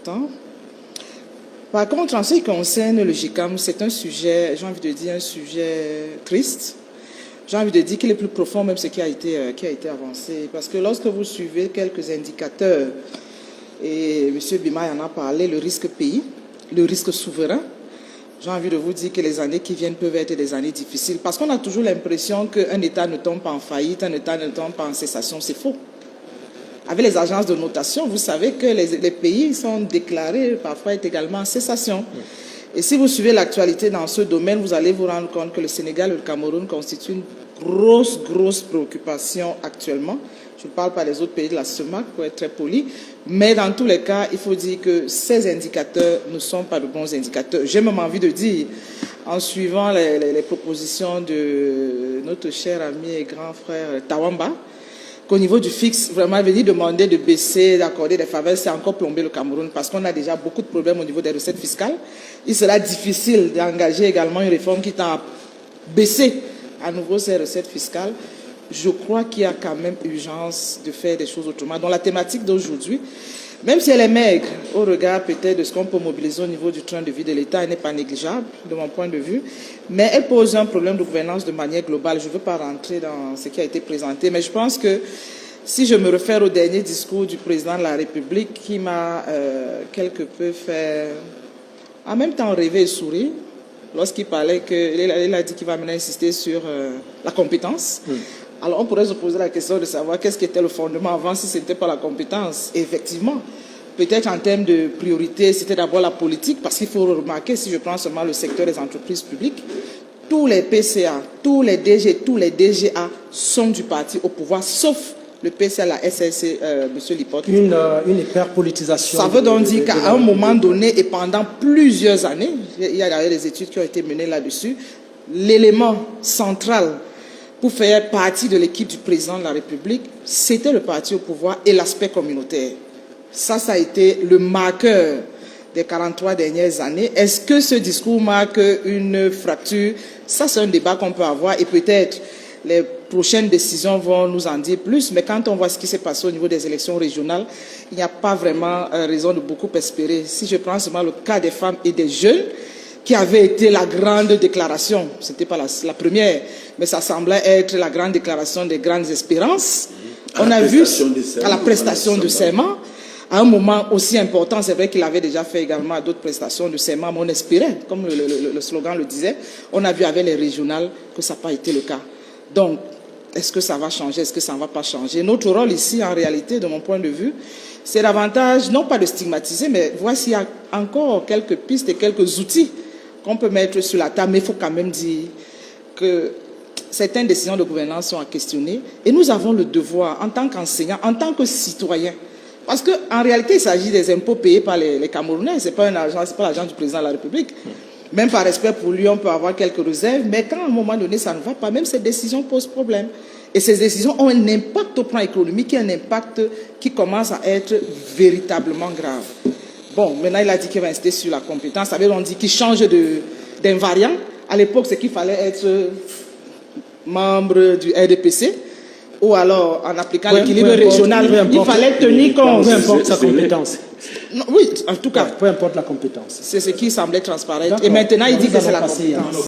important. Par contre, en ce qui concerne le GICAM, c'est un sujet, j'ai envie de dire, un sujet triste. J'ai envie de dire qu'il est plus profond même ce qui a été avancé. Parce que lorsque vous suivez quelques indicateurs, et M. Bima en a parlé, le risque pays, le risque souverain, j'ai envie de vous dire que les années qui viennent peuvent être des années difficiles. Parce qu'on a toujours l'impression qu'un État ne tombe pas en faillite, un État ne tombe pas en cessation. C'est faux. Avec les agences de notation, vous savez que les pays sont déclarés parfois être également en cessation. Et si vous suivez l'actualité dans ce domaine, vous allez vous rendre compte que le Sénégal et le Cameroun constituent une grosse préoccupation actuellement. Je ne parle pas des autres pays de la CEMAC pour être très poli, mais dans tous les cas, il faut dire que ces indicateurs ne sont pas de bons indicateurs. J'ai même envie de dire, en suivant les propositions de notre cher ami et grand frère Tawamba, qu'au niveau du fixe, vraiment venir demander de baisser, d'accorder des faveurs, c'est encore plomber le Cameroun parce qu'on a déjà beaucoup de problèmes au niveau des recettes fiscales. Il sera difficile d'engager également une réforme qui tend à baisser à nouveau ces recettes fiscales. Je crois qu'il y a quand même urgence de faire des choses autrement. Donc la thématique d'aujourd'hui, même si elle est maigre au regard peut-être de ce qu'on peut mobiliser au niveau du train de vie de l'État, elle n'est pas négligeable de mon point de vue, mais elle pose un problème de gouvernance de manière globale. Je ne veux pas rentrer dans ce qui a été présenté, mais je pense que si je me réfère au dernier discours du président de la République qui m'a quelque peu fait en même temps rêver et sourire, lorsqu'il parlait il a dit qu'il va maintenant insister sur la compétence. Alors on pourrait se poser la question de savoir qu'est-ce qui était le fondement avant si ce n'était pas la compétence. Et effectivement, peut-être en termes de priorité, c'était d'abord la politique, parce qu'il faut remarquer, si je prends seulement le secteur des entreprises publiques, tous les PCA, tous les DG, tous les DGA sont du parti au pouvoir, sauf le PCA, la SLC, M. Lipote. Une hyperpolitisation. Ça veut donc dire qu'à un moment donné et pendant plusieurs années, il y a d'ailleurs des études qui ont été menées là-dessus, l'élément central pour faire partie de l'équipe du président de la République, c'était le parti au pouvoir et l'aspect communautaire. Ça a été le marqueur des 43 dernières années. Est-ce que ce discours marque une fracture? Ça, c'est un débat qu'on peut avoir et peut-être les prochaines décisions vont nous en dire plus. Mais quand on voit ce qui s'est passé au niveau des élections régionales, il n'y a pas vraiment raison de beaucoup espérer. Si je prends seulement le cas des femmes et des jeunes, qui avait été la grande déclaration, ce n'était pas la première, mais ça semblait être la grande déclaration des grandes espérances. On a vu à la prestation de serment, à un moment aussi important, c'est vrai qu'il avait déjà fait également d'autres prestations de serment, mais on espérait, comme le slogan le disait, on a vu avec les régionales que ça n'a pas été le cas. Donc, est-ce que ça va changer, est-ce que ça ne va pas changer? Notre rôle ici, en réalité, de mon point de vue, c'est davantage, non pas de stigmatiser, mais voici encore quelques pistes et quelques outils qu'on peut mettre sur la table, mais il faut quand même dire que certaines décisions de gouvernance sont à questionner et nous avons le devoir, en tant qu'enseignants, en tant que citoyens, parce qu'en réalité, il s'agit des impôts payés par les Camerounais, ce n'est pas l'agent du président de la République. Même par respect pour lui, on peut avoir quelques réserves, mais quand à un moment donné, ça ne va pas, même ces décisions posent problème. Et ces décisions ont un impact au plan économique et un impact qui commence à être véritablement grave. Bon, maintenant, il a dit qu'il va insister sur la compétence. Ça veut dire qu'il change d'invariant. À l'époque, c'est qu'il fallait être membre du RDPC ou alors, en appliquant l'équilibre régional, il fallait tenir compte. Peu importe sa compétence. Non, oui, en tout cas. Peu importe la compétence. C'est ce qui semblait transparent. Et maintenant, il dit que c'est la compétence.